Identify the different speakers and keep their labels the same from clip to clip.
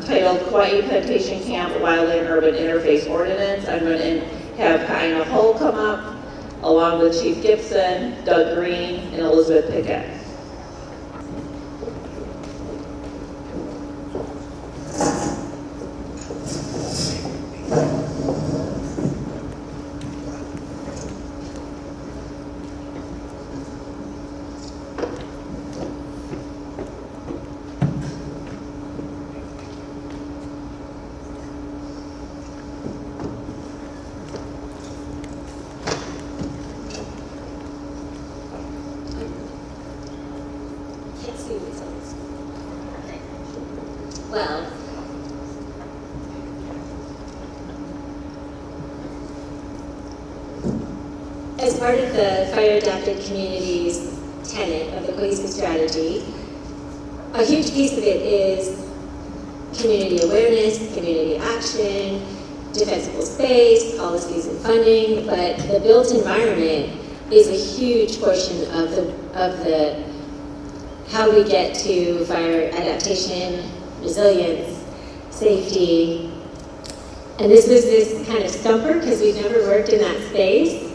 Speaker 1: titled Kaua'i Plantation Camp Wildland Urban Interface Ordinance. I'm going to have Kaina Hull come up, along with Chief Gibson, Doug Green, and Elizabeth Pickett.
Speaker 2: Well, as part of the Fire Adapted Communities tenet of the cohesive strategy, a huge piece of it is community awareness, community action, defensible space, policies and funding, but the built environment is a huge portion of the how we get to fire adaptation, resilience, safety. And this was this kind of stumper because we've never worked in that space.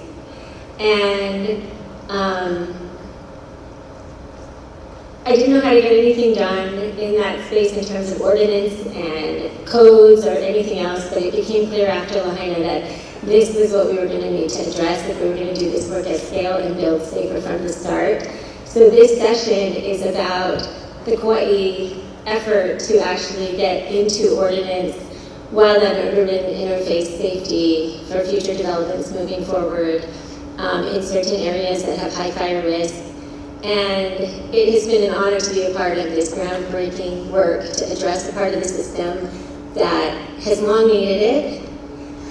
Speaker 2: And I didn't know how to get anything done in that space in terms of ordinance and codes or anything else, but it became clear after Lahaina that this was what we were going to need to address if we were going to do this work at scale and build safer from the start. So this session is about the Kaua'i effort to actually get into ordinance wildland urban interface safety for future developments moving forward in certain areas that have high fire risk. And it has been an honor to be a part of this groundbreaking work to address the part of the system that has long needed it,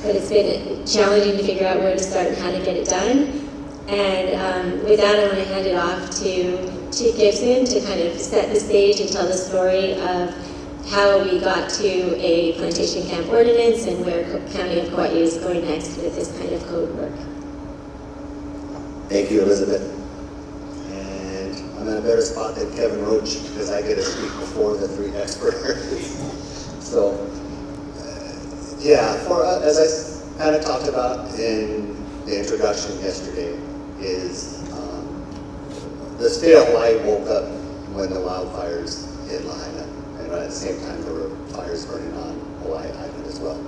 Speaker 2: but it's been challenging to figure out where to start and how to get it done. And with that, I want to hand it off to Chief Gibson to kind of set the stage and tell the story of how we got to a plantation camp ordinance and where County of Kaua'i is going next with this kind of code work.
Speaker 3: Thank you, Elizabeth. And I'm in a better spot than Kevin Roach because I get to speak before the three experts. So, yeah, as I kind of talked about in the introduction yesterday, is the state of Hawaii woke up when the wildfires hit Lahaina, and at the same time there were fires burning on Hawaii Island as well.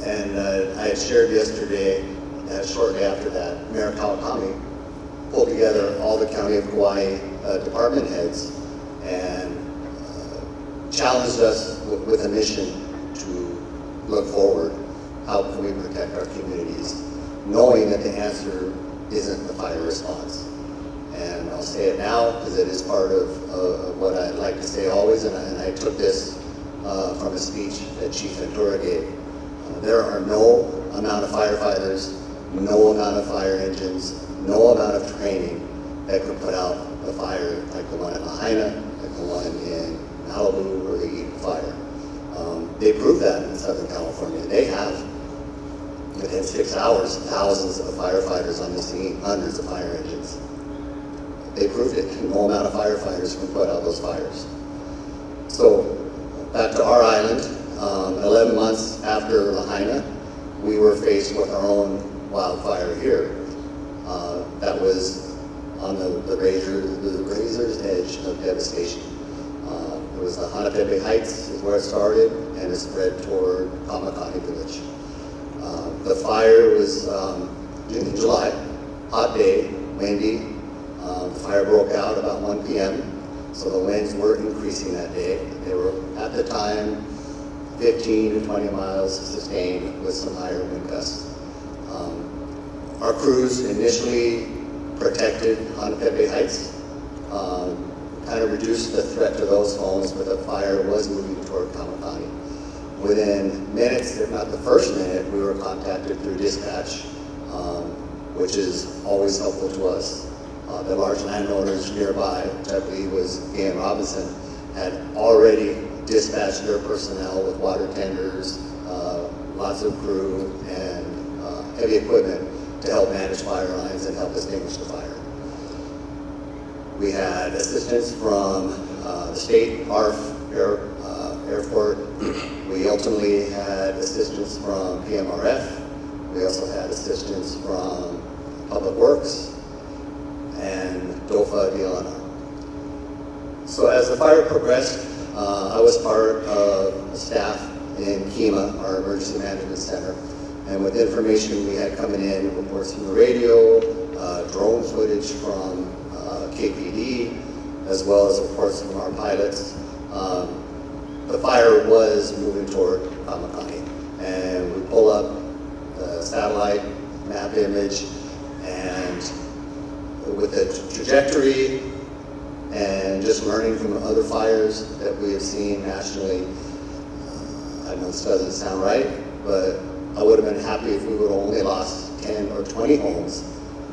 Speaker 3: And I had shared yesterday that shortly after that, Mayor Kaua'i pulled together all the County of Kauai department heads and challenged us with a mission to look forward. How can we protect our communities, knowing that the answer isn't the fire response? And I'll say it now because it is part of what I'd like to say always, and I took this from a speech that Chief Ventura gave. There are no amount of firefighters, no amount of fire engines, no amount of training that could put out a fire like the one in Lahaina, like the one in Malibu or the Eden fire. They proved that in Southern California. They have, within 6 hours, thousands of firefighters on the scene, hundreds of fire engines. They proved it. No amount of firefighters can put out those fires. So, back to our island, 11 months after Lahaina, we were faced with our own wildfire here. That was on the razor's edge of devastation. It was the Hanapepe Heights is where it started, and it spread toward Kamakani Village. The fire was in July, hot day, windy. The fire broke out about 1 p.m., so the winds were increasing that day. They were, at the time, 15 to 20 miles sustained with some higher wind gusts. Our crews initially protected Hanapepe Heights, kind of reduced the threat to those homes, but the fire was moving toward Kamakani. Within minutes, if not the first minute, we were contacted through dispatch, which is always helpful to us. The large landowners nearby, which I believe was Ian Robinson, had already dispatched their personnel with water tenders, lots of crew, and heavy equipment to help manage fire lines and help extinguish the fire. We had assistance from the state, ARF, airport. We ultimately had assistance from PMRF. We also had assistance from Public Works and DOFA DLNR. So as the fire progressed, I was part of staff in KEMA, our Emergency Management Center, and with the information we had coming in, reports from the radio, drone footage from KPD, as well as reports from our pilots, the fire was moving toward Kaua'i. And we pull up the satellite map image, and with the trajectory and just learning from other fires that we have seen nationally, I know this doesn't sound right, but I would have been happy if we would have only lost 10 or 20 homes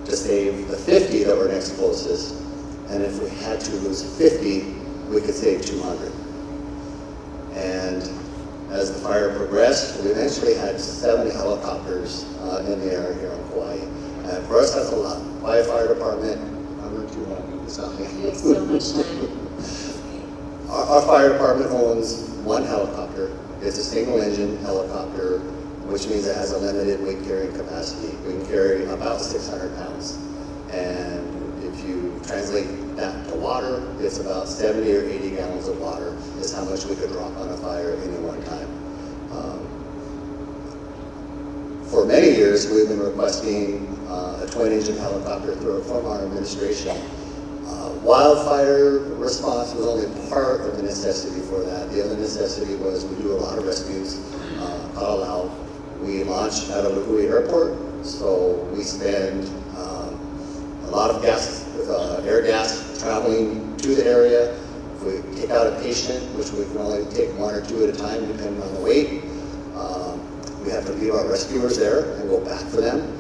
Speaker 3: to save the 50 that were next closest. And if we had to lose 50, we could save 200. And as the fire progressed, we eventually had 70 helicopters in the air here on Kaua'i. And for us, that's a lot. Kaua'i Fire Department, I'm not sure what I'm
Speaker 2: You have so much time.
Speaker 3: Our fire department owns one helicopter. It's a single engine helicopter, which means it has a limited weight carrying capacity. We can carry about 600 pounds. And if you translate that to water, it's about 70 or 80 gallons of water is how much we could drop on a fire at any one time. For many years, we've been requesting a twin-engine helicopter from our administration. Wildfire response was only part of the necessity for that. The other necessity was we do a lot of rescues, call out. We launch out of WUI airport, so we spend a lot of gas, air gas traveling to the area. If we take out a patient, which we can only take one or two at a time depending on the weight, we have to leave our rescuers there and go back for them.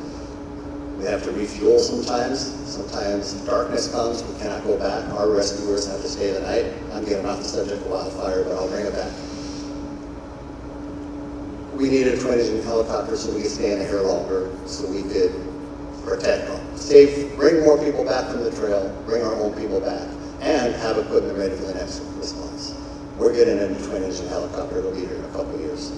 Speaker 3: We have to refuel sometimes. Sometimes darkness comes, we cannot go back. Our rescuers have to stay the night. I'm getting off the subject of wildfire, but I'll bring it back. We needed a twin-engine helicopter so we could stay in the air longer, so we could protect, bring more people back from the trail, bring our own people back, and have equipment ready for the next response. We're getting a twin-engine helicopter. It'll be here in a couple of years.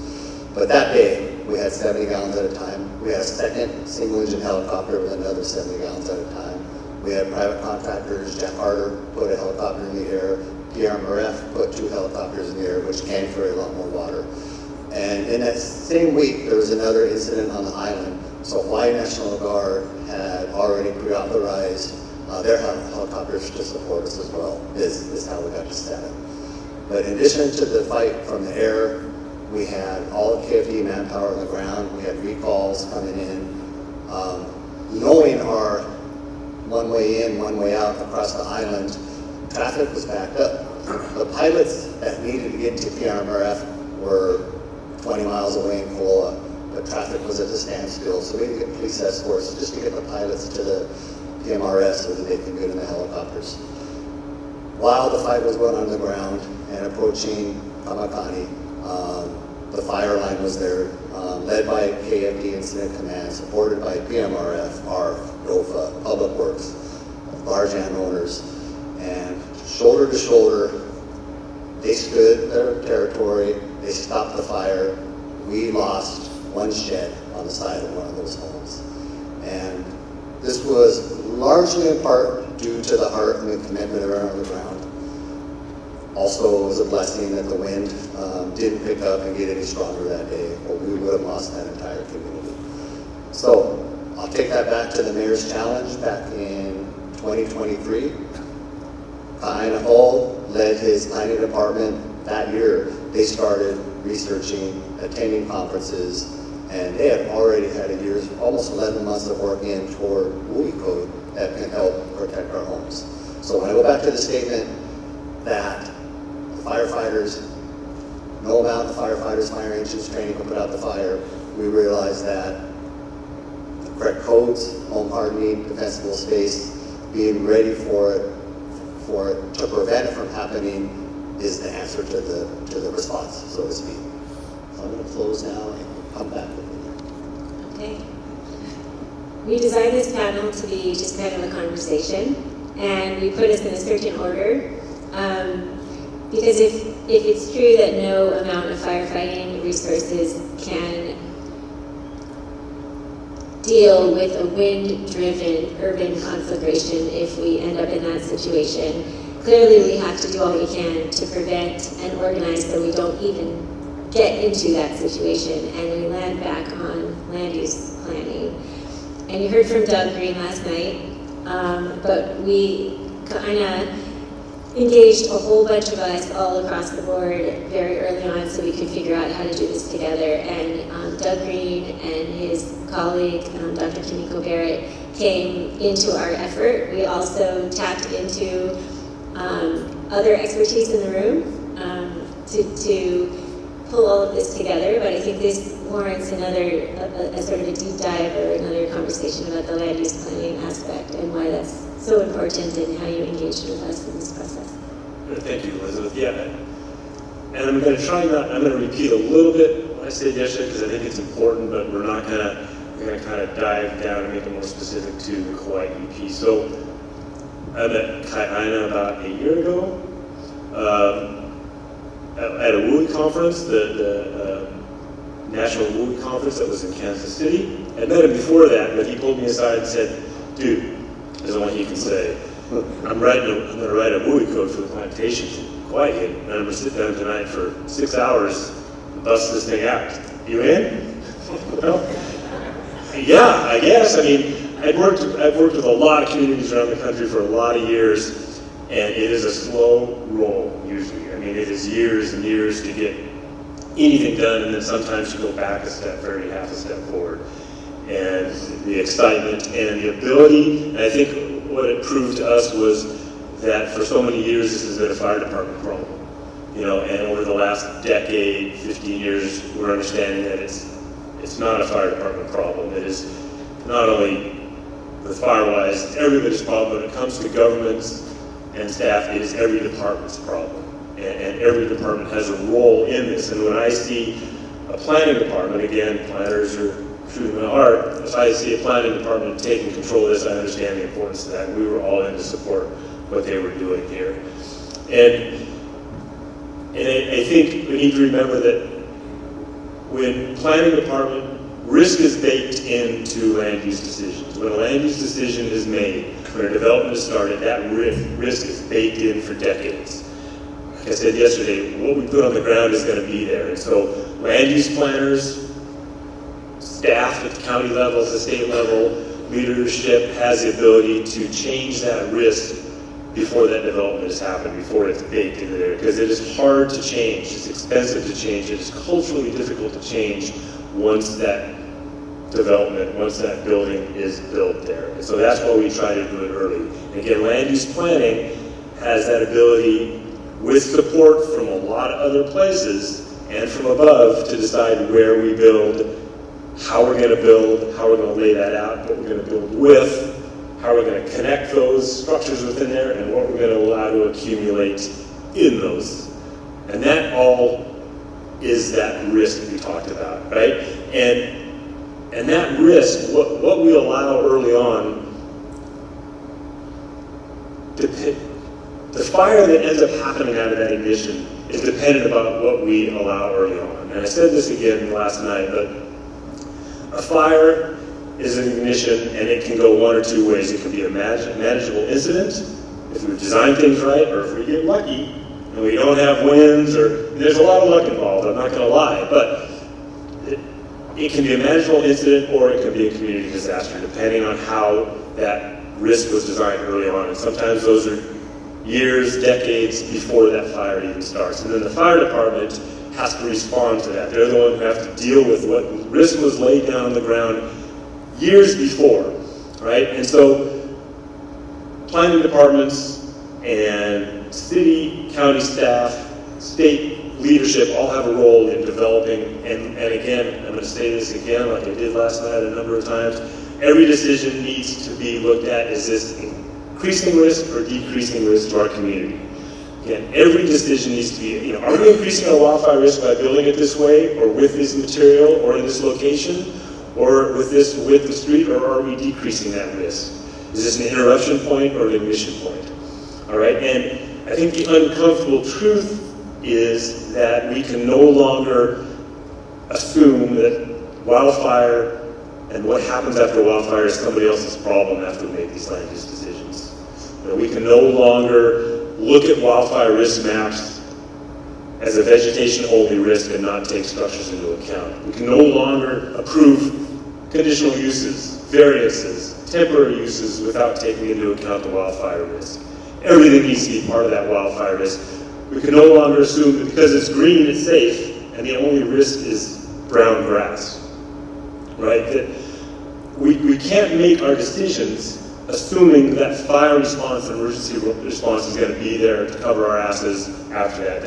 Speaker 3: But that day, we had 70 gallons at a time. We had a second single-engine helicopter with another 70 gallons at a time. We had private contractors. Jeff Harder put a helicopter in the air. PMRF put 2 helicopters in the air, which can carry a lot more water. And in that same week, there was another incident on the island. So Hawaii National Guard had already pre-authorized their helicopters to support us as well. This is how we got to static. But in addition to the fight from the air, we had all the KFD manpower on the ground. We had recalls coming in. Knowing our one way in, one way out across the island, traffic was backed up. The pilots that needed to get to PMRF were 20 miles away in Kaua'i, but traffic was at a standstill, so we had to get police escorts just to get the pilots to the PMRF so that they could get in the helicopters. While the fight was going on the ground and approaching Kaua'i, the fire line was there, led by KFD Incident Command, supported by PMRF, ARF, DOFA, Public Works, large landowners, and shoulder to shoulder, they stood their territory, they stopped the fire. We lost one shed on the side of one of those homes. And this was largely in part due to the heart and the commitment around the ground. Also, it was a blessing that the wind didn't pick up and get any stronger that day, or we would have lost that entire community. So I'll take that back to the Mayor's Challenge back in 2023. Kaina Hall led his planning department that year. They started researching, attending conferences, and they had already had a year's, almost 11 months of work in toward WUI code that can help protect our homes. So when I go back to the statement that the firefighters know about the firefighters' fire engines training to put out the fire, we realize that the correct codes, home hardening, defensible space, being ready for it to prevent it from happening is the answer to the response, so to speak. So I'm going to close now and come back with you.
Speaker 2: Okay. We designed this panel to be just kind of a conversation, and we put us in a certain order. Because if it's true that no amount of firefighting resources can deal with a wind-driven urban conflagration if we end up in that situation, clearly we have to do all we can to prevent and organize so we don't even get into that situation and we land back on land use planning. And you heard from Doug Green last night, but we kind of engaged a whole bunch of us all across the board very early on so we could figure out how to do this together. And Doug Green and his colleague, Dr. Kimiko Barrett, came into our effort. We also tapped into other expertise in the room to pull all of this together, but I think this warrants a sort of a deep dive or another conversation about the land use planning aspect and why that's so important and how you engaged with us in this process.
Speaker 4: Thank you, Elizabeth. Yeah, and I'm going to repeat a little bit what I said yesterday because I think it's important, but we're going to kind of dive down and make it more specific to the Kaua'i EP. So I met Kaua'i about a year ago at a WUI conference, the National WUI conference that was in Kansas City. I met him before that, but he pulled me aside and said, dude, there's only you can say, I'm going to write a WUI code for the Plantation in Kaua'i, and I'm going to sit down tonight for 6 hours and bust this thing out. You in? Well, yeah, I guess. I mean, I've worked with a lot of communities around the country for a lot of years, and it is a slow roll usually. I mean, it is years and years to get anything done, and then sometimes you go back a step or half a step forward. And the excitement and the ability, and I think what it proved to us was that for so many years this has been a fire department problem. You know, and over the last decade, 15 years, we're understanding that it's not a fire department problem. It is not only with Firewise, it's everybody's problem. When it comes to governments and staff, it is every department's problem. And every department has a role in this. And when I see a planning department, again, planners are true to my heart, if I see a planning department taking control of this, I understand the importance of that. We were all in to support what they were doing here. And I think we need to remember that when planning department, risk is baked into land use decisions. When a land use decision is made, when a development is started, that risk is baked in for decades. Like I said yesterday, what we put on the ground is going to be there. And so land use planners, staff at the county level, at the state level, leadership has the ability to change that risk before that development has happened, before it's baked into there. Because it is hard to change, it's expensive to change, it is culturally difficult to change once that development, once that building is built there. And so that's why we try to do it early. And again, land use planning has that ability with support from a lot of other places and from above to decide where we build, how we're going to build, how we're going to lay that out, what we're going to build with, how we're going to connect those structures within there, and what we're going to allow to accumulate in those. And that all is that risk that we talked about, right? And that risk, what we allow early on, the fire that ends up happening out of that ignition is dependent about what we allow early on. And I said this again last night, but a fire is an ignition, and it can go one or two ways. It can be a manageable incident, if we design things right, or if we get lucky, and we don't have winds, or there's a lot of luck involved, I'm not going to lie, but it can be a manageable incident, or it can be a community disaster, depending on how that risk was designed early on. And sometimes those are years, decades before that fire even starts. And then the fire department has to respond to that. They're the one who have to deal with what risk was laid down on the ground years before, right? And so planning departments and city, county staff, state leadership all have a role in developing, and again, I'm going to say this again like I did last night a number of times, every decision needs to be looked at, is this increasing risk or decreasing risk to our community? Again, every decision needs to be, are we increasing our wildfire risk by building it this way, or with this material, or in this location, or with this width of street, or are we decreasing that risk? Is this an interruption point or an ignition point? All right, and I think the uncomfortable truth is that we can no longer assume that wildfire and what happens after wildfire is somebody else's problem after we make these land use decisions. That we can no longer look at wildfire risk maps as a vegetation-only risk and not take structures into account. We can no longer approve conditional uses, variances, temporary uses without taking into account the wildfire risk. Everything needs to be part of that wildfire risk. We can no longer assume that because it's green, it's safe, and the only risk is brown grass, right? That we can't make our decisions assuming that fire response and emergency response is going to be there to cover our asses after that.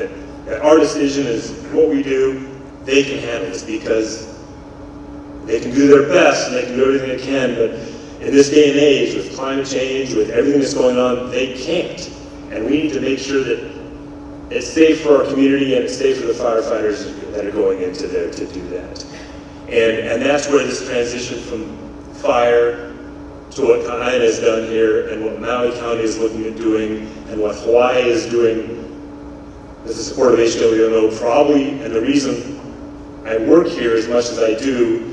Speaker 4: That our decision is what we do, they can handle this because they can do their best and they can do everything they can, but in this day and age, with climate change, with everything that's going on, they can't. And we need to make sure that it's safe for our community and it's safe for the firefighters that are going into there to do that. And that's where this transition from fire to what Kaua'i has done here and what Maui County is looking at doing and what Hawaii is doing with the support of HWMO probably, and the reason I work here as much as I do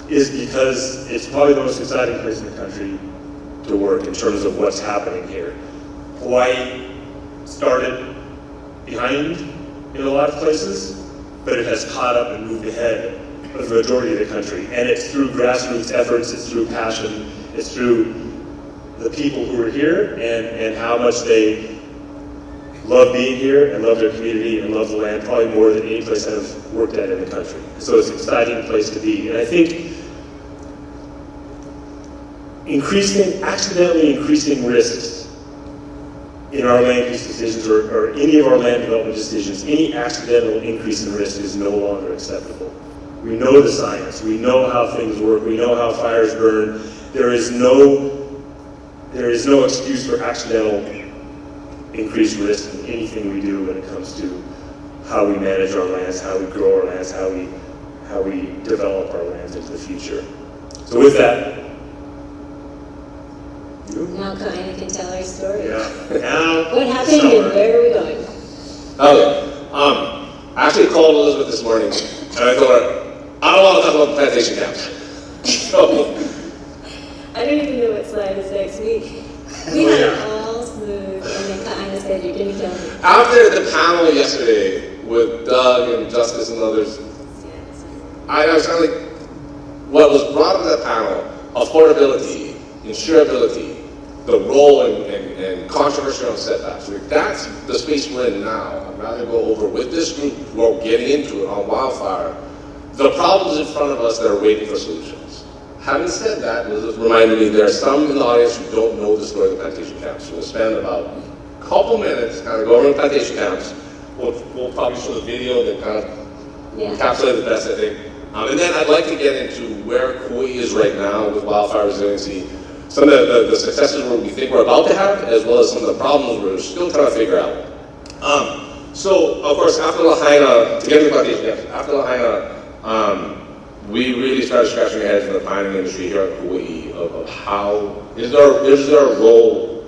Speaker 4: is because it's probably the most exciting place in the country to work in terms of what's happening here. Hawaii started behind in a lot of places, but it has caught up and moved ahead of the majority of the country. And it's through grassroots efforts, it's through passion, it's through the people who are here and how much they love being here and love their community and love the land, probably more than any place I've worked at in the country. So it's an exciting place to be. And I think accidentally increasing risks in our land use decisions or any of our land development decisions, any accidental increase in risk is no longer acceptable. We know the science, we know how things work, we know how fires burn. There is no excuse for accidental increased risk in anything we do when it comes to how we manage our lands, how we grow our lands, how we develop our lands into the future. So with that,
Speaker 2: Now Kaua'i can tell our story.
Speaker 4: yeah. Now,
Speaker 2: What happened and where are we going?
Speaker 5: Okay. I actually called Elizabeth this morning and I told her, I don't want to talk about the plantation camps. So,
Speaker 2: I don't even know what slide is next week. We had it all smooth, and then Kaua'i said, you're going to kill me.
Speaker 5: after the panel yesterday with Doug and Justice and others, I was kind of like, what was brought up in that panel, affordability, insurability, the role and controversy on setbacks. That's the space we're in now. I'd rather go over with this group who are getting into it on wildfire, the problems in front of us that are waiting for solutions. Having said that, Elizabeth reminded me there are some in the audience who don't know the story of the plantation camps. We'll spend about a couple minutes kind of going over the plantation camps. We'll probably show the video that kind of encapsulates the best, I think. And then I'd like to get into where Kaua'i is right now with wildfire resiliency, some of the successes we think we're about to have, as well as some of the problems we're still trying to figure out. So, of course, after Lahaina, to get to the plantation camps, after Lahaina, we really started scratching our heads in the mining industry here at Kaua'i of how, is there a role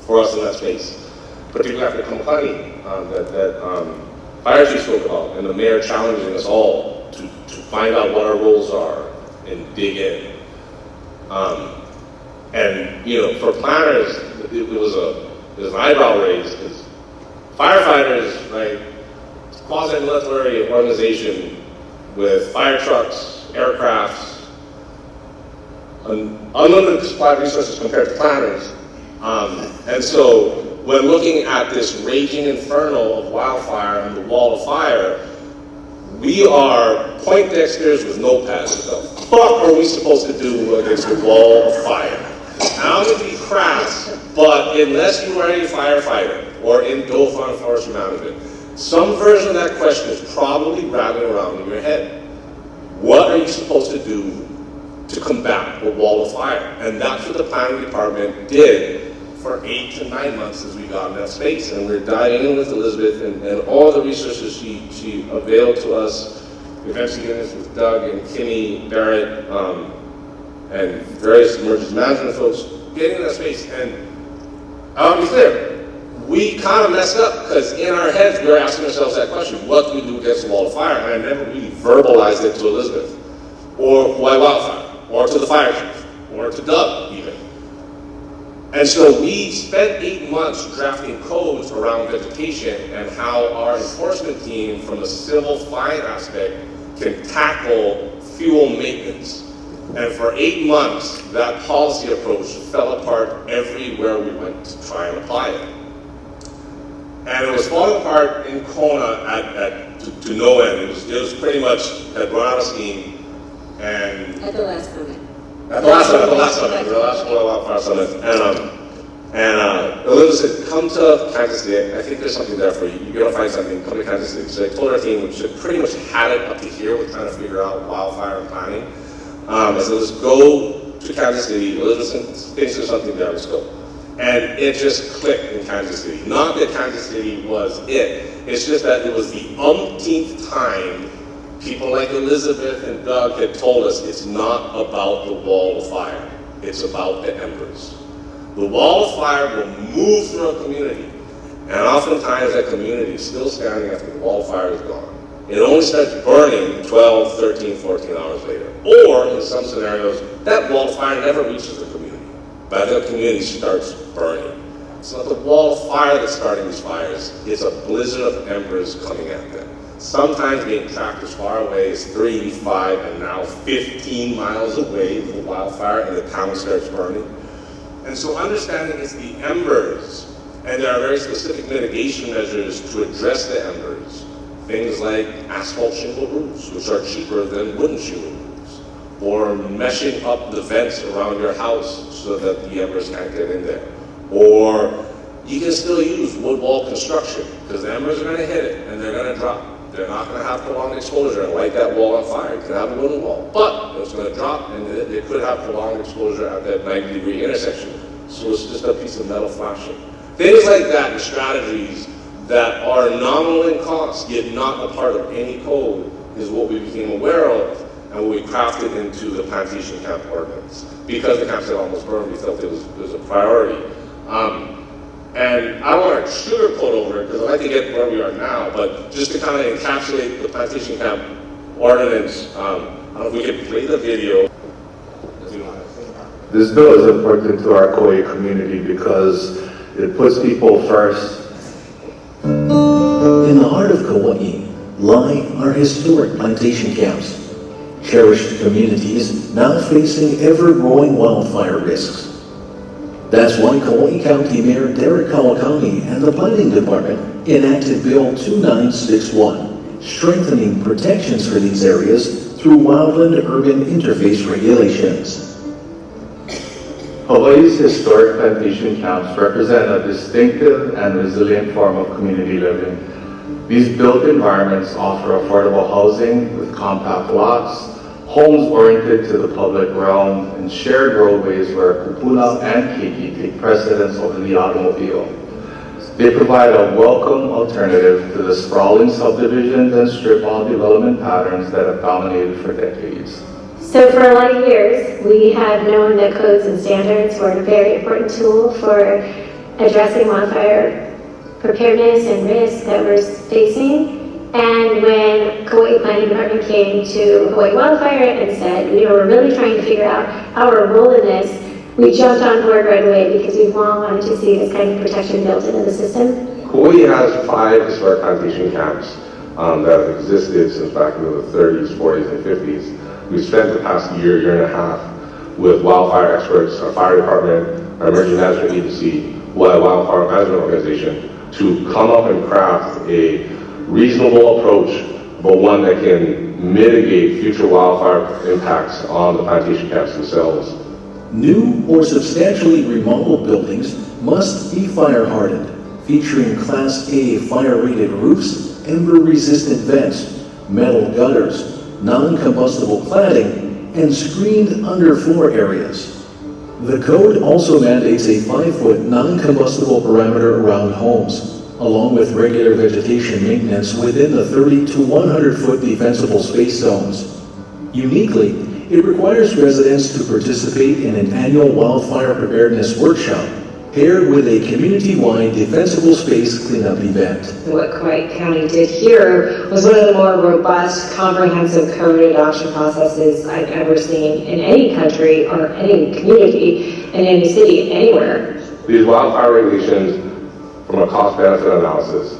Speaker 5: for us in that space? Particularly after Kaua'i, that Fire Chief spoke about, and the mayor challenging us all to find out what our roles are and dig in. And, you know, for planners, it was an eyebrow raise, because firefighters, right, quasi-military organization with fire trucks, aircrafts, unlimited supply of resources compared to planners. And so when looking at this raging inferno of wildfire and the wall of fire, we are Poindexters with notepads. What the fuck are we supposed to do against the wall of fire? I'm going to be crass, but unless you are a firefighter or in Dauphin Forest Management, some version of that question is probably rattling around in your head. What are you supposed to do to combat a wall of fire? And that's what the planning department did for 8 to 9 months as we got in that space. And we're diving in with Elizabeth and all the resources she availed to us. We eventually did this with Doug and Kimmy Barrett and various emergency management folks getting in that space. And I'll be clear, we kind of messed up because in our heads we were asking ourselves that question: what do we do against the wall of fire? And I never really verbalized it to Elizabeth, or Hawai'i Wildfire, or to the fire chief, or to Doug even. And so we spent 8 months drafting codes around vegetation and how our enforcement team, from a civil fine aspect, can tackle fuel maintenance. And for 8 months, that policy approach fell apart everywhere we went to try and apply it. And it was falling apart in Kona to no end. It was pretty much had run out of steam. And
Speaker 2: At the last moment.
Speaker 5: At the last Wildfire Summit. And Elizabeth said, come to Kansas City. I think there's something there for you. You're going to find something. Come to Kansas City. So I told our team, which had pretty much had it up to here with trying to figure out wildfire and planning. I said, let's go to Kansas City. Elizabeth thinks there's something there. Let's go. And it just clicked in Kansas City. Not that Kansas City was it. It's just that it was the umpteenth time people like Elizabeth and Doug had told us it's not about the wall of fire. It's about the embers. The wall of fire will move through a community. And oftentimes that community is still standing after the wall of fire is gone. It only starts burning 12, 13, 14 hours later. Or in some scenarios, that wall of fire never reaches the community. But the community starts burning. It's not the wall of fire that's starting these fires. It's a blizzard of embers coming at them. Sometimes being tracked as far away as 3, 5, and now 15 miles away from the wildfire, and the town starts burning. And so understanding it's the embers, and there are very specific mitigation measures to address the embers. Things like asphalt shingle roofs, which are cheaper than wooden shingle roofs, or meshing up the vents around your house so that the embers can't get in there. Or you can still use wood wall construction, because the embers are going to hit it and they're going to drop. They're not going to have prolonged exposure and light that wall on fire. You can have a wooden wall, but it's going to drop and it could have prolonged exposure at that 90-degree intersection. So it's just a piece of metal flashing. Things like that and strategies that are nominal in cost, yet not a part of any code, is what we became aware of and what we crafted into the Plantation Camp Ordinance. Because the campsite almost burned, we felt it was a priority. And I don't want to sugarcoat over it because I'd like to get where we are now, but just to kind of encapsulate the Plantation Camp Ordinance, I don't know if we could play the video.
Speaker 6: This bill is important to our Kaua'i community because it puts people first.
Speaker 7: In the heart of Kaua'i lie our historic plantation camps, cherished communities now facing ever-growing wildfire risks. That's why Kaua'i County Mayor Derek Kawakami and the Planning Department enacted Bill 2961, strengthening protections for these areas through wildland-urban interface regulations.
Speaker 6: Hawaii's historic plantation camps represent a distinctive and resilient form of community living. These built environments offer affordable housing with compact lots, homes oriented to the public realm, and shared roadways where kupuna and keiki take precedence over the automobile. They provide a welcome alternative to the sprawling subdivisions and strip mall development patterns that have dominated for decades.
Speaker 2: So for a lot of years, we have known that codes and standards were a very important tool for addressing wildfire preparedness and risk that we're facing. And when Kaua'i Planning Department came to Hawai'i Wildfire and said, we're really trying to figure out our role in this, we jumped on board right away because we've long wanted to see this kind of protection built into the system.
Speaker 8: Kaua'i has 5 historic plantation camps that have existed since back in the 30s, 40s, and 50s. We spent the past year and a half with wildfire experts, our fire department, our emergency management agency, wildfire management organization, to come up and craft a reasonable approach, but one that can mitigate future wildfire impacts on the plantation camps themselves.
Speaker 7: New or substantially remodeled buildings must be fire hardened, featuring Class A fire-rated roofs, ember-resistant vents, metal gutters, non-combustible cladding, and screened underfloor areas. The code also mandates a 5-foot non-combustible perimeter around homes, along with regular vegetation maintenance within the 30 to 100-foot defensible space zones. Uniquely, it requires residents to participate in an annual wildfire preparedness workshop, paired with a community-wide defensible space cleanup event.
Speaker 9: What Kaua'i County did here was one of the more robust, comprehensive code adoption processes I've ever seen in any country or any community in any city anywhere.
Speaker 8: These wildfire regulations, from a cost-benefit analysis,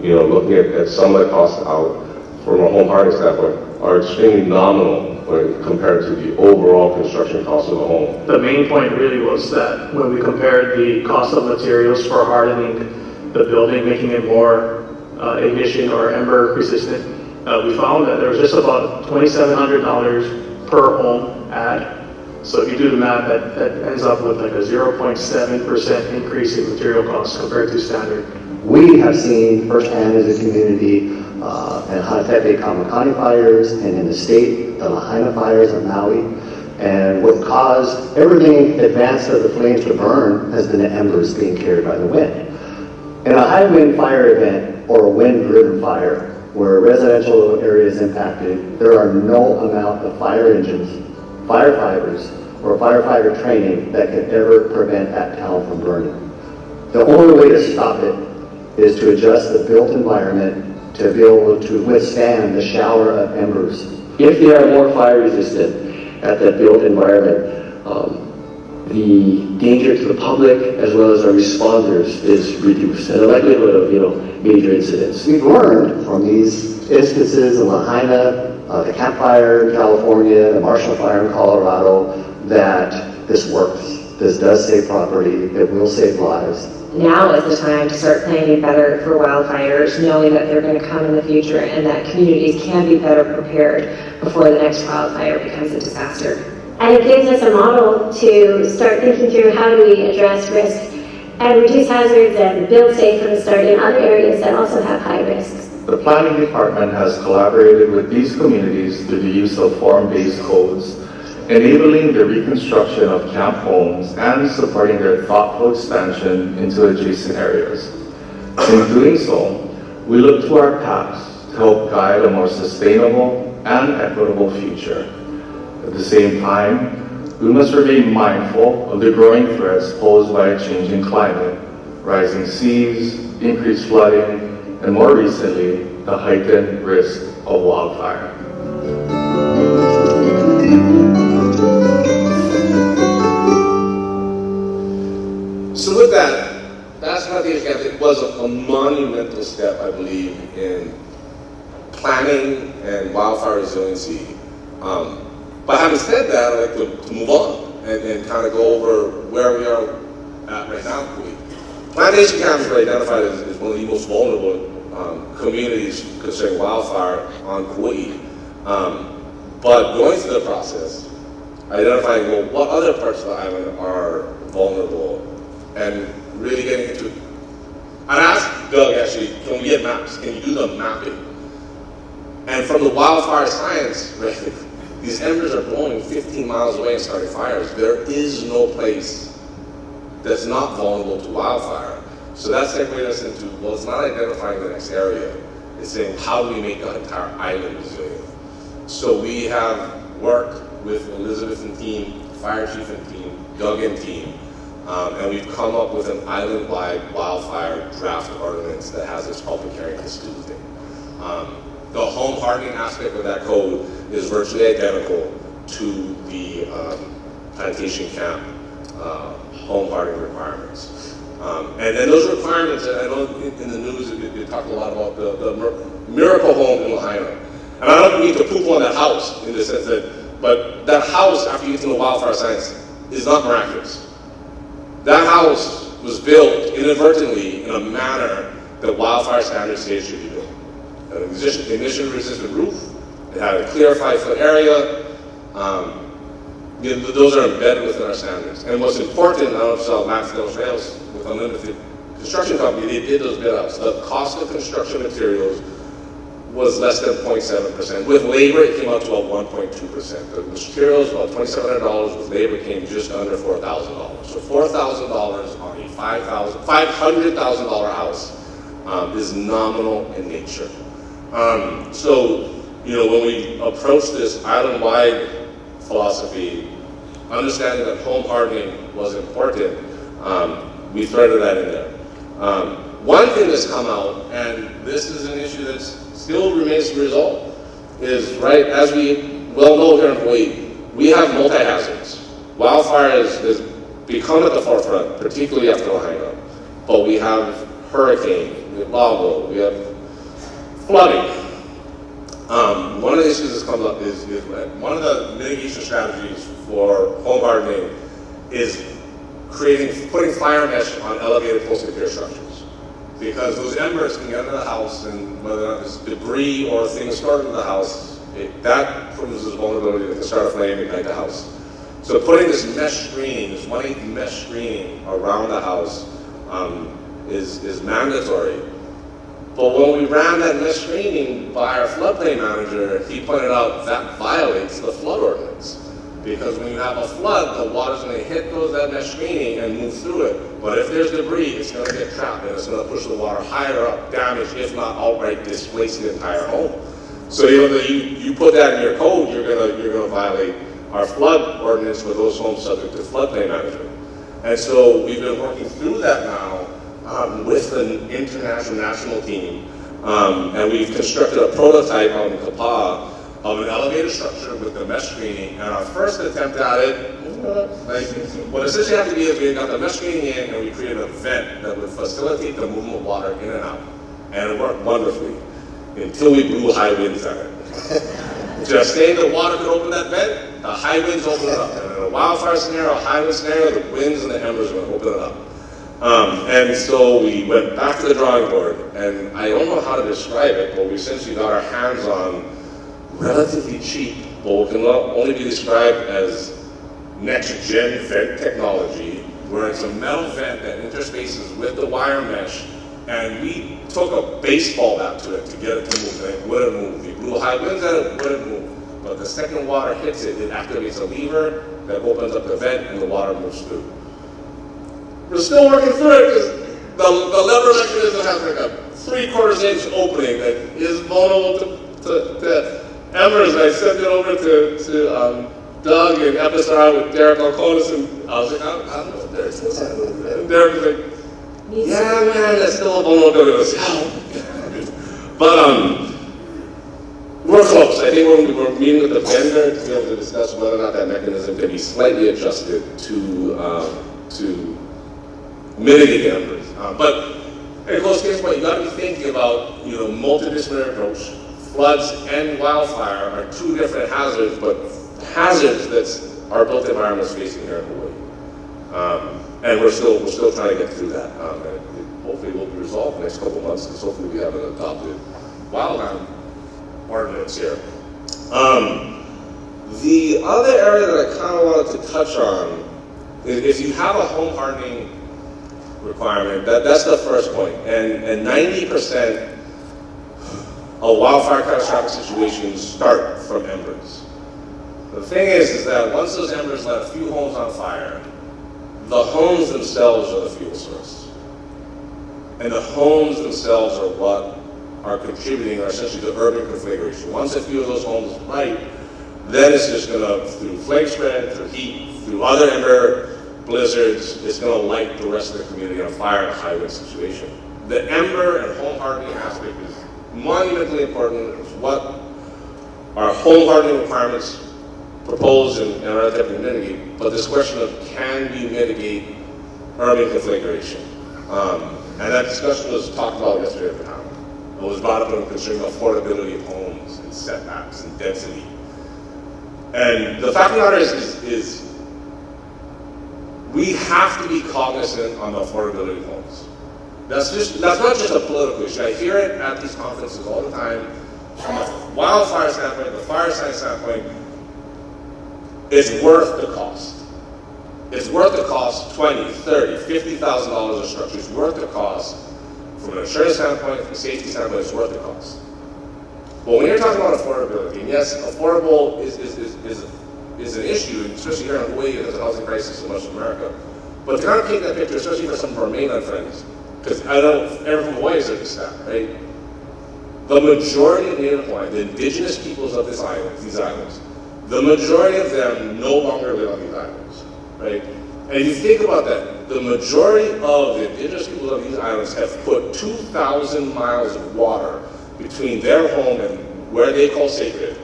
Speaker 8: looking at some of the costs out from a home hardening standpoint, are extremely nominal when compared to the overall construction cost of a home.
Speaker 10: The main point really was that when we compared the cost of materials for hardening the building, making it more ignition or ember resistant, we found that there was just about $2,700 per home add. So if you do the math, that ends up with like a 0.7% increase in material costs compared to standard.
Speaker 3: We have seen firsthand as a community and Hanatete Kaua'i fires, and in the state, the Lahaina fires in Maui. And what caused everything advanced of the flames to burn has been the embers being carried by the wind. In a high wind fire event or a wind-driven fire where a residential area is impacted, there are no amount of fire engines, firefighters, or firefighter training that can ever prevent that town from burning. The only way to stop it is to adjust the built environment to be able to withstand the shower of embers.
Speaker 11: If they are more fire resistant at that built environment, the danger to the public as well as our responders is reduced, and the likelihood of major incidents.
Speaker 3: We've learned from these instances in Lahaina, the Camp Fire in California, the Marshall Fire in Colorado, that this works. This does save property. It will save lives.
Speaker 9: Now is the time to start planning better for wildfires, knowing that they're going to come in the future and that communities can be better prepared before the next wildfire becomes a disaster.
Speaker 2: And it gives us a model to start thinking through how do we address risk and reduce hazards and build safe from the start in other areas that also have high risks.
Speaker 6: The planning department has collaborated with these communities through the use of form-based codes, enabling the reconstruction of camp homes and supporting their thoughtful expansion into adjacent areas. In doing so, we look to our past to help guide a more sustainable and equitable future. At the same time, we must remain mindful of the growing threats posed by a changing climate, rising seas, increased flooding, and more recently, the heightened risk of wildfire.
Speaker 5: So with that's Plantation Camp. It was a monumental step, I believe, in planning and wildfire resiliency. But having said that, I'd like to move on and kind of go over where we are at right now in Kaua'i. Plantation Camps were identified as one of the most vulnerable communities concerning wildfire on Kaua'i. But going through the process, identifying, well, what other parts of the island are vulnerable, and really getting into it. I'd ask Doug, actually, can we get maps? Can you do the mapping? And from the wildfire science, right, these embers are blowing 15 miles away and starting fires. There is no place that's not vulnerable to wildfire. So that's segueing us into, well, it's not identifying the next area. It's saying, how do we make the entire island resilient? So we have worked with Elizabeth and team, fire chief and team, Doug and team, and we've come up with an island-wide wildfire draft ordinance that has its public hearing this Tuesday. The home hardening aspect of that code is virtually identical to the Plantation Camp home hardening requirements. And then those requirements, and I know in the news they talk a lot about the miracle home in Lahaina. And I don't mean to poop on that house in the sense that, but that house, after you get to know wildfire science, is not miraculous. That house was built inadvertently in a manner that wildfire standards say it should be built. An ignition-resistant roof, it had a clear 5-foot area. Those are embedded within our standards. And what's important, I don't know if you saw Max Del Trails with Unlimited Construction Company, they did those bid outs. The cost of construction materials was less than 0.7%. With labor, it came out to about 1.2%. The materials, about $2,700. With labor, came just under $4,000. So $4,000 on a $500,000 house is nominal in nature. So, when we approach this island-wide philosophy, understanding that home hardening was important, We threaded that in there. One thing that's come out, and this is an issue that still remains to be resolved, is, right, as we well know here in Hawaii, we have multi-hazards. Wildfire has become at the forefront, particularly after Lahaina. But we have hurricane, we have lava, we have flooding. One of the issues that's come up is one of the mitigation strategies for home hardening is putting fire mesh on elevated post-repair structures. Because those embers can get into the house, and whether or not there's debris or things stored in the house, that poses vulnerability that can start a flame and ignite the house. So putting this mesh screening, this 1/8 mesh screening around the house is mandatory. But when we ran that mesh screening by our floodplain manager, he pointed out that violates the flood ordinance. Because when you have a flood, the water's going to hit that mesh screening and move through it. But if there's debris, it's going to get trapped and it's going to push the water higher up, damage, if not outright displace the entire home. So you put that in your code, you're going to violate our flood ordinance for those homes subject to floodplain management. And so we've been working through that now with an international national team, and we've constructed a prototype out in Kaua'i of an elevated structure with the mesh screening. And our first attempt at it, what essentially had to be is we got the mesh screening in and we created a vent that would facilitate the movement of water in and out. And it worked wonderfully until we blew high winds at it. Just saying the water could open that vent, the high winds open it up. And in a wildfire scenario, a high wind scenario, the winds and the embers are going to open it up. And so we went back to the drawing board, and I don't know how to describe it, but we essentially got our hands on relatively cheap, but what can only be described as next-gen vent technology, where it's a metal vent that interspaces with the wire mesh, and we took a baseball bat to it to get it to move, and it wouldn't move. We blew high winds at it, it wouldn't move. But the second water hits it, it activates a lever that opens up the vent, and the water moves through. We're still working through it because the lever mechanism has like a 3/4 inch opening that is vulnerable to embers. I sent it over to Doug and FSR with Derek Alconis, and I was like, I don't know if Derek's still happening. And Derek was like, yeah, man, that's still a vulnerability. I was like, oh. But we're close. I think we're meeting with the vendor to be able to discuss whether or not that mechanism can be slightly adjusted to mitigate the embers. But in a close case, you got to be thinking about multidisciplinary approach. Floods and wildfire are two different hazards, but hazards that our built environment is facing here in Hawaii. And we're still trying to get through that. And hopefully it will be resolved in the next couple of months, because hopefully we have an adopted wildland ordinance here. The other area that I kind of wanted to touch on is if you have a home hardening requirement, that's the first point. And 90% of wildfire catastrophic situations start from embers. The thing is that once those embers light a few homes on fire, the homes themselves are the fuel source. And the homes themselves are what are contributing, or essentially the urban configuration. Once a few of those homes light, then it's just going to, through flame spread, through heat, through other ember blizzards, it's going to light the rest of the community on a fire in a high wind situation. The ember and home hardening aspect is monumentally important. It's what our home hardening requirements propose and are attempting to mitigate. But this question of can we mitigate urban configuration? And that discussion was talked about yesterday at the time. It was brought up when considering affordability of homes and setbacks and density. And the fact of the matter is we have to be cognizant on the affordability of homes. That's not just a political issue. I hear it at these conferences all the time. From a wildfire standpoint, the fire science standpoint, it's worth the cost. It's worth the cost, $20,000, $30,000, $50,000 a structure. It's worth the cost. From an insurance standpoint, from a safety standpoint, it's worth the cost. But when you're talking about affordability, and yes, affordable is an issue, especially here in Hawaii, there's a housing crisis in much of America. But to kind of paint that picture, especially for some of our mainland friends, because I don't know if everyone from Hawaii is like this stat, right? The majority of Native Hawaiian, the indigenous peoples of these islands, the majority of them no longer live on these islands, right? And if you think about that, the majority of the indigenous people of these islands have put 2,000 miles of water between their home and where they call sacred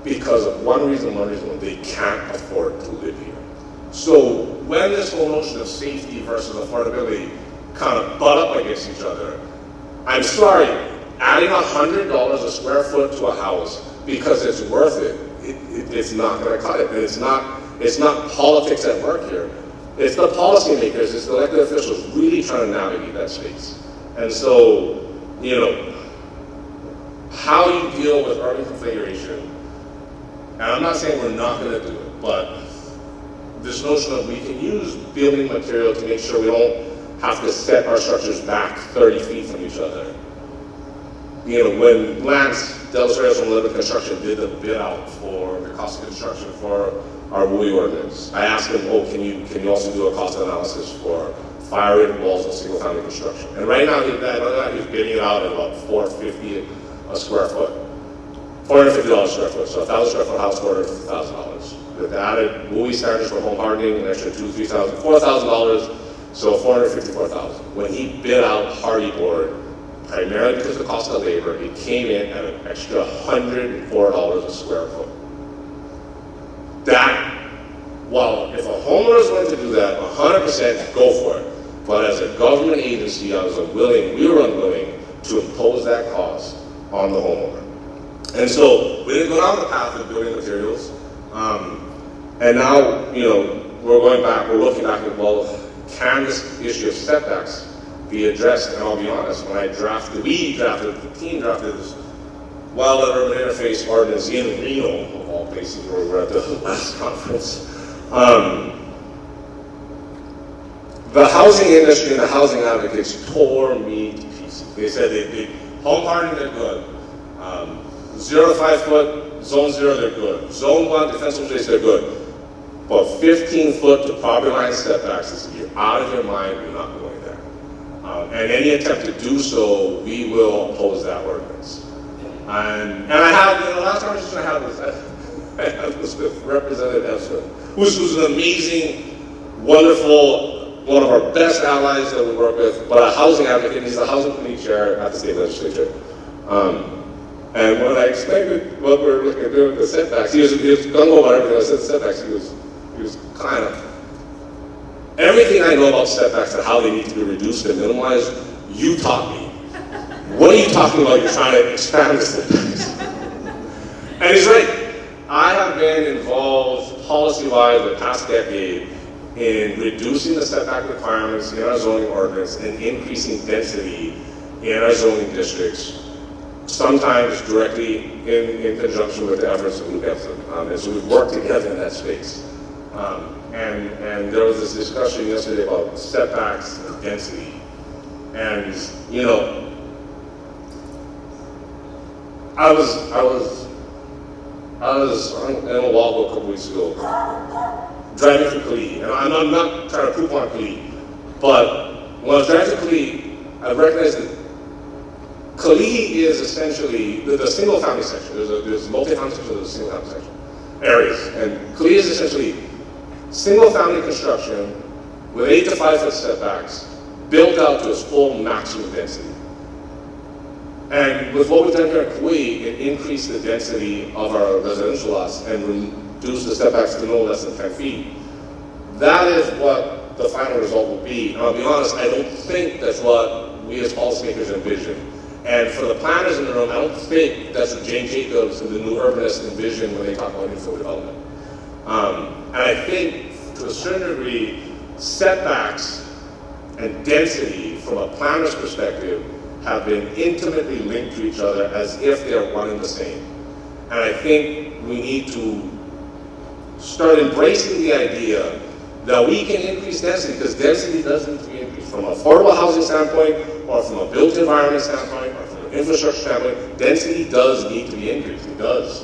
Speaker 5: because of one reason, they can't afford to live here. So when this whole notion of safety versus affordability kind of butt up against each other, I'm sorry, adding $100 a square foot to a house because it's worth it, it's not going to cut it. And it's not politics at work here. It's the policymakers, it's the elected officials really trying to navigate that space. And so, you know, how you deal with urban configuration, and I'm not saying we're not going to do it, but this notion of we can use building material to make sure we don't have to set our structures back 30 feet from each other. You know, when Lance Delos from Living Construction did the bid out for the cost of construction for our WUI ordinance, I asked him, oh, can you also do a cost analysis for fire-rated walls and single-family construction? And right now he's bidding it out at about $450 a square foot. $450 a square foot, so a 1,000 square foot house, $450,000. With the added WUI standards for home hardening, an extra $2,000, $3,000, $4,000, so $454,000. When he bid out hardy board, primarily because of the cost of labor, it came in at an extra $104 a square foot. That, well, if a homeowner is willing to do that, 100% go for it. But as a government agency, we were unwilling to impose that cost on the homeowner. And so we didn't go down the path of building materials. And now, you know, we're looking back at, well, can this issue of setbacks be addressed? And I'll be honest, when the team drafted this Wildlife Urban Interface Ordinance in Reno, of all places where we were at the last conference, the housing industry and the housing advocates tore me to pieces. They said home hardening, they're good. 0 to 5 foot, zone 0, they're good. Zone 1, defensive space, they're good. But 15 foot to property line setbacks, you're out of your mind, you're not going there. And any attempt to do so, we will oppose that ordinance. And I had, the last conversation I had was with Representative Evson, who's an amazing, wonderful, one of our best allies that we work with, but a housing advocate. He's the housing committee chair at the state legislature. And when I explained what we're looking at doing with the setbacks, he was gung-ho about everything. I said setbacks, he was kind of, everything I know about setbacks and how they need to be reduced and minimized, you taught me. What are you talking about? You're trying to expand the setbacks. And he's right. I have been involved policy-wise the past decade in reducing the setback requirements in our zoning ordinance and increasing density in our zoning districts, sometimes directly in conjunction with the efforts of Luke Evson. And so we've worked together in that space. And there was this discussion yesterday about setbacks and density. And, you know, I was in Oahu a couple weeks ago, driving through Kaua'i, and I'm not trying to poop on Kaua'i, but when I was driving through Kaua'i, I recognized that Kaua'i is essentially the single-family section. There's multi-family section, there's a single-family section areas, and Kaua'i is essentially single-family construction with 8 to 5 foot setbacks, built out to its full maximum density. And with what we've done here in Kaua'i, it increased the density of our residential lots and reduced the setbacks to no less than 10 feet. That is what the final result will be. And I'll be honest, I don't think that's what we as policymakers envision. And for the planners in the room, I don't think that's what Jane Jacobs and the new urbanists envision when they talk about infill development. And I think, to a certain degree, setbacks and density, from a planner's perspective, have been intimately linked to each other as if they're one and the same. And I think we need to start embracing the idea that we can increase density, because density does need to be increased from an affordable housing standpoint, or from a built environment standpoint, or from an infrastructure standpoint. Density does need to be increased, it does.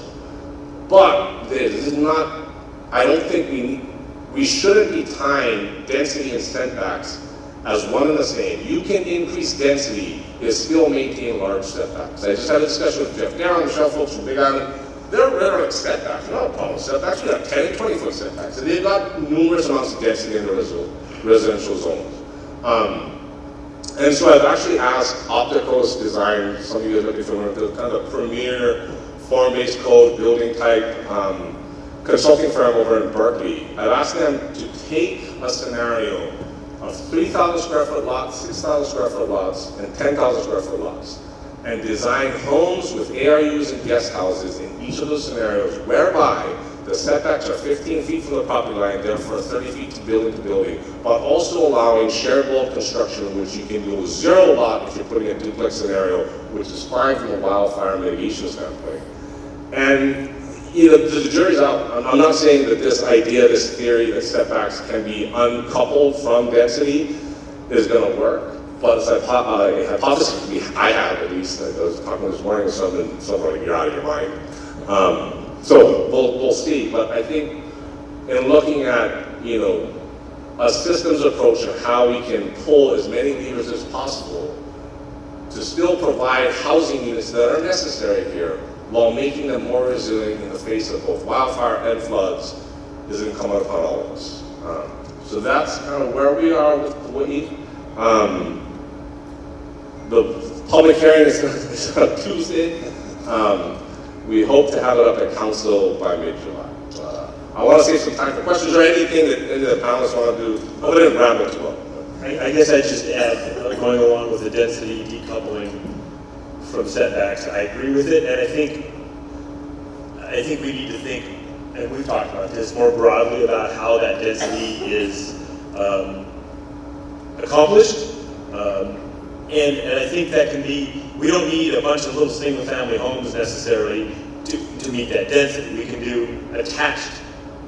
Speaker 5: But this is not, I don't think we shouldn't be tying density and setbacks as one and the same. You can increase density, yet still maintain large setbacks. I just had a discussion with Jeff Darrow, Michelle folks from Big Island. they're like setbacks, not a problem. Setbacks, we got 10 and 20 foot setbacks. And they've got numerous amounts of density in the residential zones. And so I've actually asked Opticos Design, some of you guys might be familiar with the kind of premier form-based code building type consulting firm over in Berkeley. I've asked them to take a scenario of 3,000 square foot lots, 6,000 square foot lots, and 10,000 square foot lots, and design homes with ARUs and guest houses in each of those scenarios, whereby the setbacks are 15 feet from the property line, therefore 30 feet to building, but also allowing shared wall construction, which you can do with zero lot if you're putting a duplex scenario, which is fine from a wildfire mitigation standpoint. And the jury's out. I'm not saying that this idea, this theory that setbacks can be uncoupled from density is going to work, but it's a hypothesis I have, at least. I was talking this morning with someone like, you're out of your mind. So we'll see, but I think in looking at, a systems approach of how we can pull as many levers as possible to still provide housing units that are necessary here while making them more resilient in the face of both wildfire and floods is incumbent upon all of us. So that's kind of where we are with Kaua'i. The public hearing is on Tuesday. We hope to have it up at council by mid-July. I want to save some time for questions or anything that any of the panelists want to do. Hope I didn't ramble too well.
Speaker 4: I guess I'd just add, going along with the density decoupling from setbacks, I agree with it, and I think we need to think, and we've talked about this more broadly about how that density is accomplished. And I think that can be, we don't need a bunch of little single-family homes necessarily to meet that density. We can do attached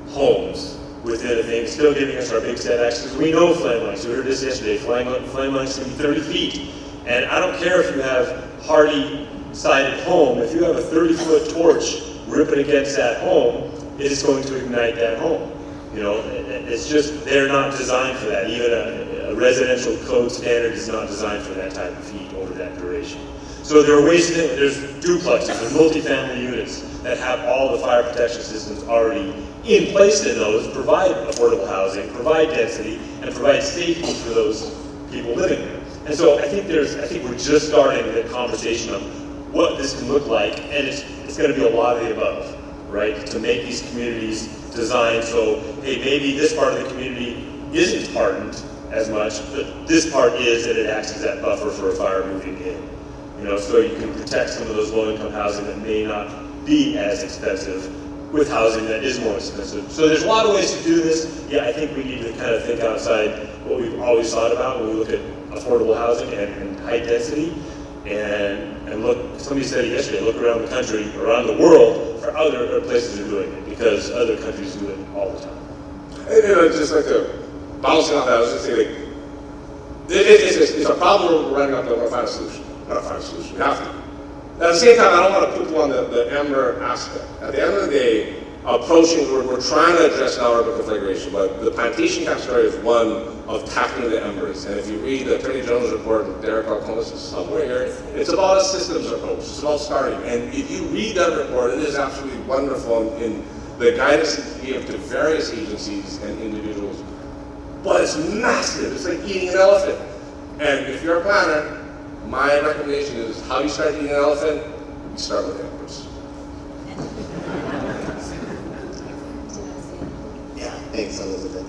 Speaker 4: homes within a thing, still giving us our big setbacks, because we know flame lines. We heard this yesterday, flame lines can be 30 feet. And I don't care if you have hardy-sided home, if you have a 30-foot torch ripping against that home, it is going to ignite that home. It's just, they're not designed for that. Even a residential code standard is not designed for that type of heat over that duration. So there are ways to think, there's duplexes and multifamily units that have all the fire protection systems already in place in those, provide affordable housing, provide density, and provide safety for those people living there. And so I think we're just starting the conversation of what this can look like, and it's going to be a lot of the above, right? To make these communities designed so, hey, maybe this part of the community isn't hardened as much, but this part is, and it acts as that buffer for a fire moving in. So you can protect some of those low-income housing that may not be as expensive with housing that is more expensive. So there's a lot of ways to do this. Yeah, I think we need to kind of think outside what we've always thought about when we look at affordable housing and high density. And look, somebody said it yesterday, look around the country, around the world, for other places that are doing it, because other countries do it all the time.
Speaker 5: Just like to bounce off that, I was just saying, it's a problem we're running up, but we're find a solution. Not find a solution, we have to. At the same time, I don't want to put you on the ember aspect. At the end of the day, approaching, we're trying to address now urban configuration, but the Plantation camp story is one of tackling the embers. And if you read the Attorney General's report with Derek Alconis somewhere here, it's about a systems approach. It's about starting. And if you read that report, it is absolutely wonderful in the guidance it gives to various agencies and individuals. But it's massive. It's like eating an elephant. And if you're a planner, my recommendation is, how do you start eating an elephant? You start with embers.
Speaker 3: Yeah, thanks, Elizabeth.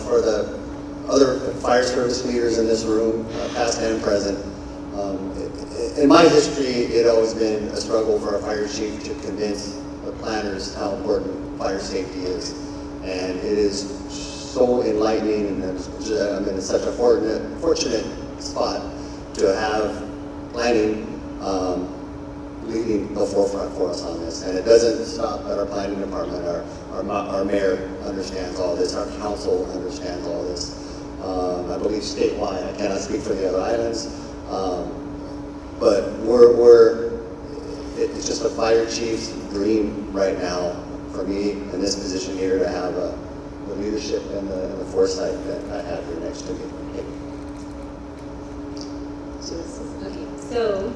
Speaker 3: For the other fire service leaders in this room, past and present, in my history, it always been a struggle for our fire chief to convince the planners how important fire safety is. And it is so enlightening, and I'm in such a fortunate spot to have planning leading the forefront for us on this. And it doesn't stop at our planning department. Our mayor understands all this. Our council understands all this. I believe statewide. I cannot speak for the other islands. But it's just a fire chief's dream right now for me in this position here to have the leadership and the foresight that I have here next to me.
Speaker 2: Okay, so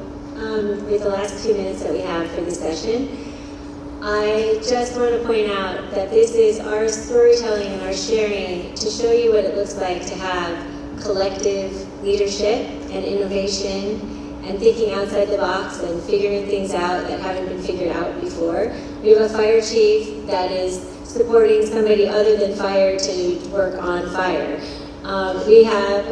Speaker 2: with the last 2 minutes that we have for the session, I just want to point out that this is our storytelling and our sharing to show you what it looks like to have collective leadership and innovation and thinking outside the box and figuring things out that haven't been figured out before. We have a fire chief that is supporting somebody other than fire to work on fire. We have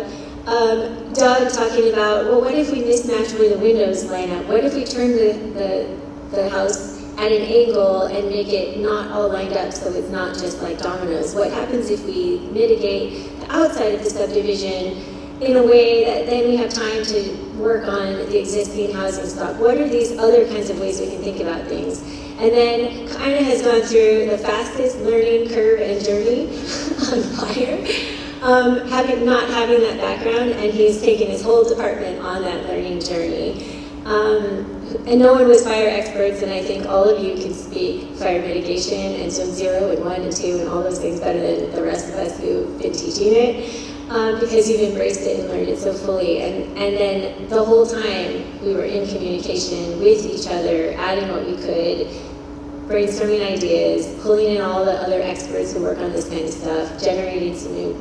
Speaker 2: Doug talking about, well, what if we mismatch where the windows line up? What if we turn the house at an angle and make it not all lined up so it's not just like dominoes? What happens if we mitigate the outside of the subdivision in a way that then we have time to work on the existing housing stock? What are these other kinds of ways we can think about things? And then Kaina has gone through the fastest learning curve and journey on fire, not having that background, and he's taken his whole department on that learning journey. And no one was fire experts, and I think all of you can speak fire mitigation and Zone 0 and 1 and 2 and all those things better than the rest of us who've been teaching it, because you've embraced it and learned it so fully. And then the whole time we were in communication with each other, adding what we could, brainstorming ideas, pulling in all the other experts who work on this kind of stuff, generating some new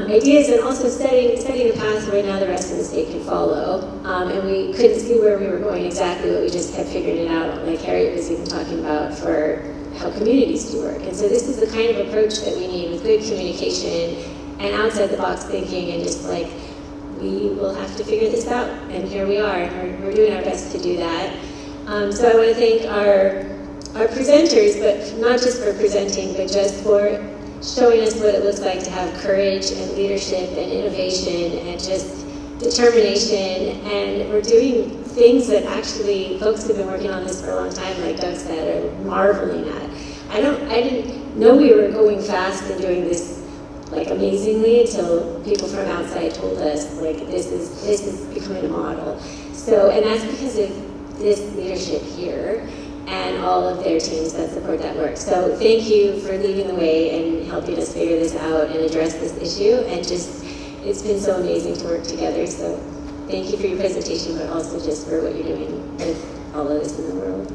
Speaker 2: ideas, and also setting a path where now the rest of the state can follow. And we couldn't see where we were going exactly, but we just kept figuring it out, like Harriet was even talking about, for how communities do work. And so this is the kind of approach that we need, with good communication and outside the box thinking, and just like, we will have to figure this out, and here we are, and we're doing our best to do that. So I want to thank our presenters, but not just for presenting, but just for showing us what it looks like to have courage and leadership and innovation and just determination. And we're doing things that actually folks who've been working on this for a long time, like Doug said, are marveling at. I didn't know we were going fast and doing this like amazingly until people from outside told us, like, this is becoming a model. So, and that's because of this leadership here and all of their teams that support that work. So thank you for leading the way and helping us figure this out and address this issue. And just, it's been so amazing to work together. So thank you for your presentation, but also just for what you're doing with all of this in the world.